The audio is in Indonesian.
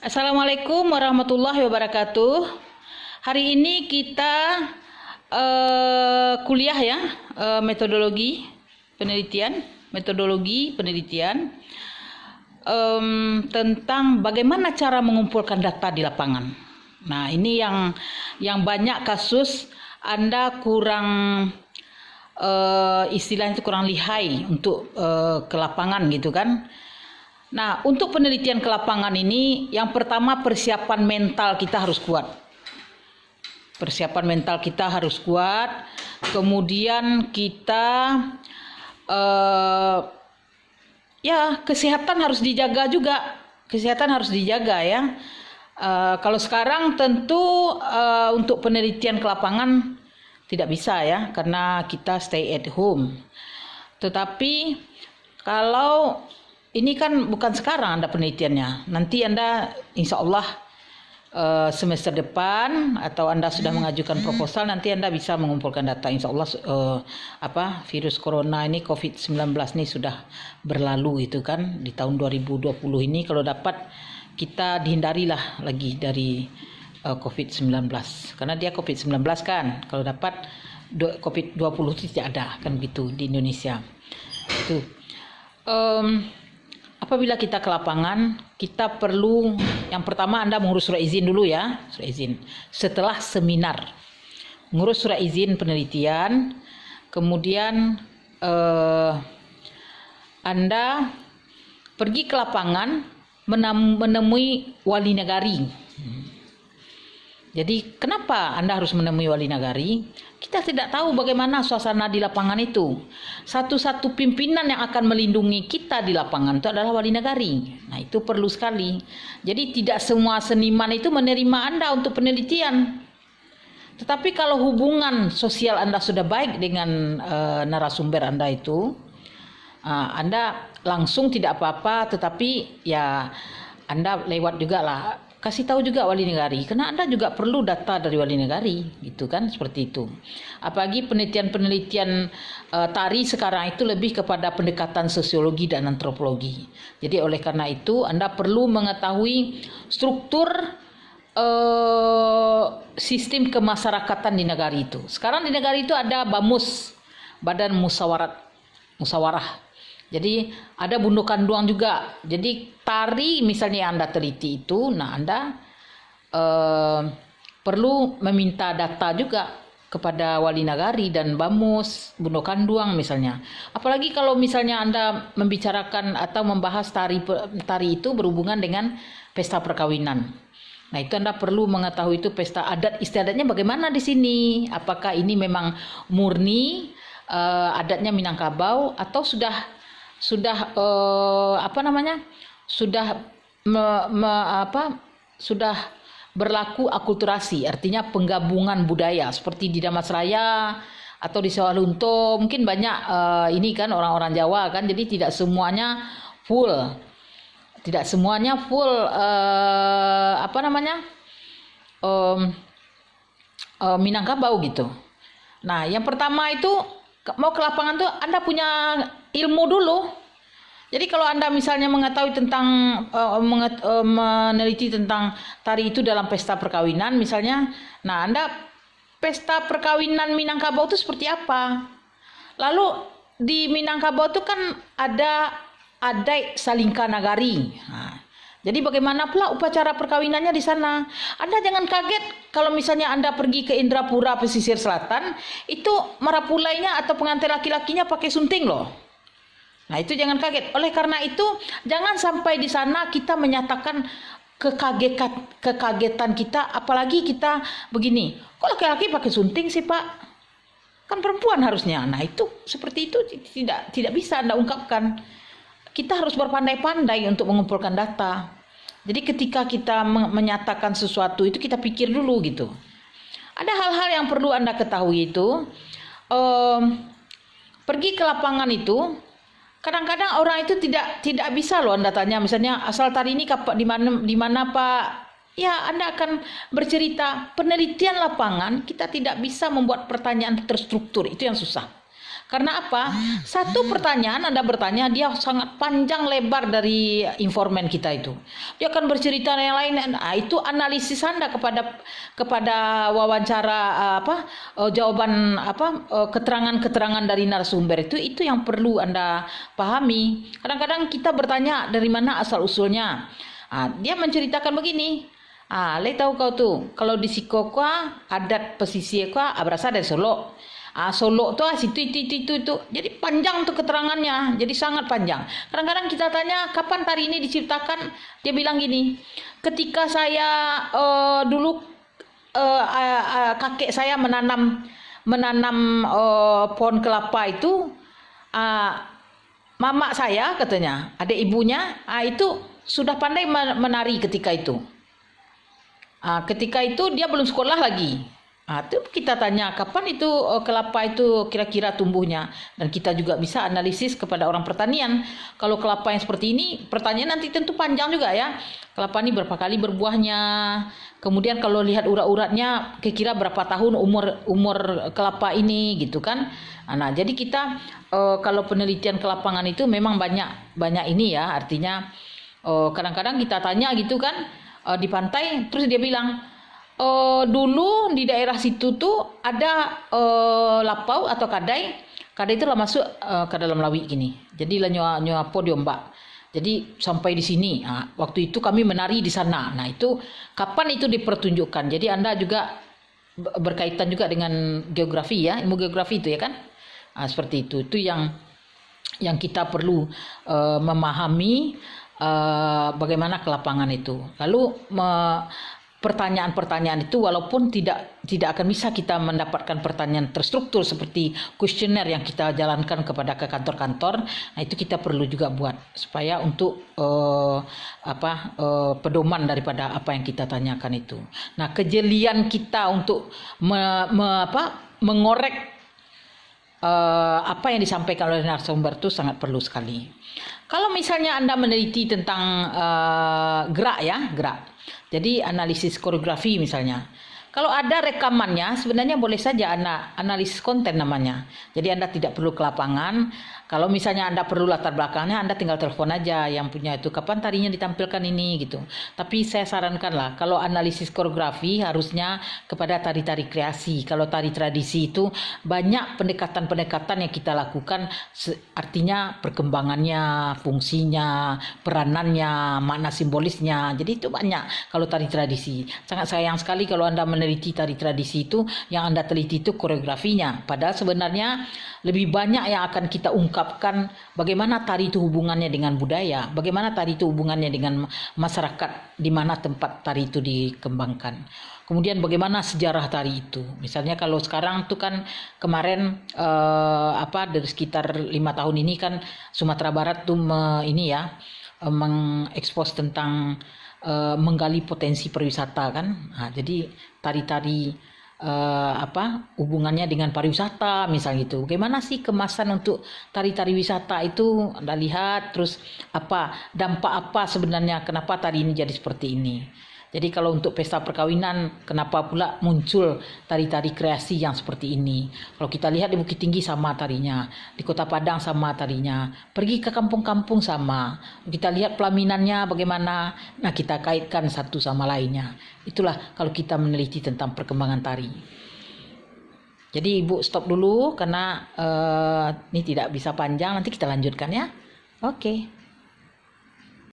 Assalamualaikum warahmatullahi wabarakatuh. Hari ini kita kuliah ya, metodologi penelitian tentang bagaimana cara mengumpulkan data di lapangan. Nah, ini yang banyak kasus Anda kurang istilahnya itu kurang lihai untuk ke lapangan gitu kan. Nah, untuk penelitian ke lapangan ini, yang pertama persiapan mental kita harus kuat. Persiapan mental kita harus kuat. Kemudian kita, kesehatan harus dijaga juga. Kesehatan harus dijaga ya. Kalau sekarang tentu untuk penelitian ke lapangan tidak bisa ya, karena kita stay at home. Tetapi kalau ini kan bukan sekarang Anda penelitiannya. Nanti Anda insya Allah semester depan atau Anda sudah mengajukan proposal, nanti Anda bisa mengumpulkan data. Insya Allah virus corona ini COVID-19 ini sudah berlalu itu kan di tahun 2020 ini. Kalau dapat kita dihindarilah lagi dari COVID-19. Karena dia COVID-19 kan. Kalau dapat COVID-20 tidak ada kan gitu di Indonesia. Itu. Apabila kita ke lapangan, kita perlu yang pertama Anda mengurus surat izin dulu ya, surat izin. Setelah seminar, mengurus surat izin penelitian, kemudian Anda pergi ke lapangan menemui wali negari. Jadi kenapa Anda harus menemui wali negari? Kita tidak tahu bagaimana suasana di lapangan itu. Satu-satu pimpinan yang akan melindungi kita di lapangan itu adalah wali negari. Nah, itu perlu sekali. Jadi tidak semua seniman itu menerima Anda untuk penelitian. Tetapi kalau hubungan sosial Anda sudah baik dengan narasumber Anda itu, Anda langsung tidak apa-apa, tetapi ya Anda lewat juga lah. Kasih tahu juga wali negari, karena Anda juga perlu data dari wali negari, gitu kan, seperti itu. Apalagi penelitian tari sekarang itu lebih kepada pendekatan sosiologi dan antropologi. Jadi oleh karena itu Anda perlu mengetahui struktur sistem kemasyarakatan di negara itu. Sekarang di negara itu ada BAMUS, Badan Musyawarah. Jadi ada bundukan juga. Jadi tari misalnya yang Anda teliti itu, nah Anda perlu meminta data juga kepada wali nagari dan BAMUS, bundukan misalnya. Apalagi kalau misalnya Anda membicarakan atau membahas tari itu berhubungan dengan pesta perkawinan. Nah, itu Anda perlu mengetahui itu pesta adat istiadatnya bagaimana di sini. Apakah ini memang murni adatnya Minangkabau atau sudah berlaku akulturasi, artinya penggabungan budaya seperti di Damasraya atau di Sawalunto. Mungkin banyak ini kan orang-orang Jawa kan, jadi tidak semuanya full Minangkabau gitu. Nah, yang pertama itu mau ke lapangan tuh Anda punya ilmu dulu. Jadi kalau Anda misalnya mengetahui tentang meneliti tentang tari itu dalam pesta perkawinan misalnya, nah Anda pesta perkawinan Minangkabau itu seperti apa? Lalu di Minangkabau itu kan ada adat Salingka Nagari. Nah, jadi bagaimana pula upacara perkawinannya di sana? Anda jangan kaget kalau misalnya Anda pergi ke Indrapura pesisir selatan, itu marapulainya atau pengantin laki-lakinya pakai sunting loh. Nah, itu jangan kaget. Oleh karena itu, jangan sampai di sana kita menyatakan kekagetan kita, apalagi kita begini. Kok laki-laki pakai sunting sih, Pak? Kan perempuan harusnya. Nah, itu seperti itu tidak bisa Anda ungkapkan. Kita harus berpandai-pandai untuk mengumpulkan data. Jadi ketika kita menyatakan sesuatu itu kita pikir dulu gitu. Ada hal-hal yang perlu Anda ketahui itu. Pergi ke lapangan itu, kadang-kadang orang itu tidak bisa loh Anda tanya, misalnya asal tari ini di mana Pak? Ya, Anda akan bercerita. Penelitian lapangan kita tidak bisa membuat pertanyaan terstruktur, itu yang susah. Karena apa? Satu pertanyaan Anda bertanya, dia sangat panjang lebar dari informan kita itu. Dia akan bercerita yang lain. Nah, itu analisis Anda kepada wawancara jawaban keterangan-keterangan dari narasumber itu yang perlu Anda pahami. Kadang-kadang kita bertanya dari mana asal usulnya. Dia menceritakan begini. Le tahu kau tuh, kalau di Sikoka adat pesisir berasal dari Solo. Solo tuh situ itu. Jadi panjang tuh keterangannya. Jadi sangat panjang. Kadang-kadang kita tanya kapan tari ini diciptakan? Dia bilang gini, ketika saya dulu kakek saya menanam pohon kelapa itu, mama saya katanya, adik ibunya itu sudah pandai menari ketika itu. Ketika itu dia belum sekolah lagi. Itu kita tanya kapan itu kelapa itu kira-kira tumbuhnya, dan kita juga bisa analisis kepada orang pertanian. Kalau kelapa yang seperti ini, pertanyaan nanti tentu panjang juga ya. Kelapa ini berapa kali berbuahnya, kemudian kalau lihat urat-uratnya kira-kira berapa tahun umur kelapa ini gitu kan. Nah, jadi kita kalau penelitian ke lapangan itu memang banyak ini ya, artinya kadang-kadang kita tanya gitu kan di pantai, terus dia bilang dulu di daerah situ tuh ada lapau atau kadai itu lah masuk ke dalam lawi gini, jadi lah nyapo diombak, jadi sampai di sini. Waktu itu kami menari di sana. Nah, itu kapan itu dipertunjukkan. Jadi Anda juga berkaitan juga dengan geografi ya, ilmu geografi itu ya kan. Seperti itu yang kita perlu memahami bagaimana ke lapangan itu. Lalu pertanyaan-pertanyaan itu walaupun tidak akan bisa kita mendapatkan pertanyaan terstruktur seperti kuesioner yang kita jalankan kepada ke kantor-kantor. Nah, itu kita perlu juga buat supaya untuk pedoman daripada apa yang kita tanyakan itu. Nah, kejelian kita untuk mengorek apa yang disampaikan oleh narasumber itu sangat perlu sekali. Kalau misalnya Anda meneliti tentang gerak. Jadi analisis koreografi misalnya. Kalau ada rekamannya, sebenarnya boleh saja Anda analisis konten namanya. Jadi Anda tidak perlu ke lapangan. Kalau misalnya Anda perlu latar belakangnya, Anda tinggal telepon aja yang punya itu, kapan tarinya ditampilkan ini gitu. Tapi saya sarankan lah, kalau analisis koreografi harusnya kepada tari-tari kreasi. Kalau tari tradisi itu banyak pendekatan-pendekatan yang kita lakukan, artinya perkembangannya, fungsinya, peranannya, makna simbolisnya. Jadi itu banyak kalau tari tradisi. Sangat sayang sekali kalau Anda meneliti tari tradisi itu, yang Anda teliti itu koreografinya. Padahal sebenarnya lebih banyak yang akan kita ungkapkan bagaimana tari itu hubungannya dengan budaya, bagaimana tari itu hubungannya dengan masyarakat di mana tempat tari itu dikembangkan. Kemudian bagaimana sejarah tari itu. Misalnya kalau sekarang tuh kan kemarin dari sekitar 5 tahun ini kan Sumatera Barat tuh mengekspos tentang menggali potensi pariwisata kan. Nah, jadi tari-tari hubungannya dengan pariwisata misalnya itu. Bagaimana sih kemasan untuk tari-tari wisata itu Anda lihat, terus dampak apa sebenarnya kenapa tari ini jadi seperti ini. Jadi kalau untuk pesta perkawinan, kenapa pula muncul tari-tari kreasi yang seperti ini? Kalau kita lihat di Bukit Tinggi sama tarinya, di Kota Padang sama tarinya, pergi ke kampung-kampung sama. Kita lihat pelaminannya bagaimana, nah kita kaitkan satu sama lainnya. Itulah kalau kita meneliti tentang perkembangan tari. Jadi Ibu stop dulu karena ini tidak bisa panjang, nanti kita lanjutkan ya. Oke.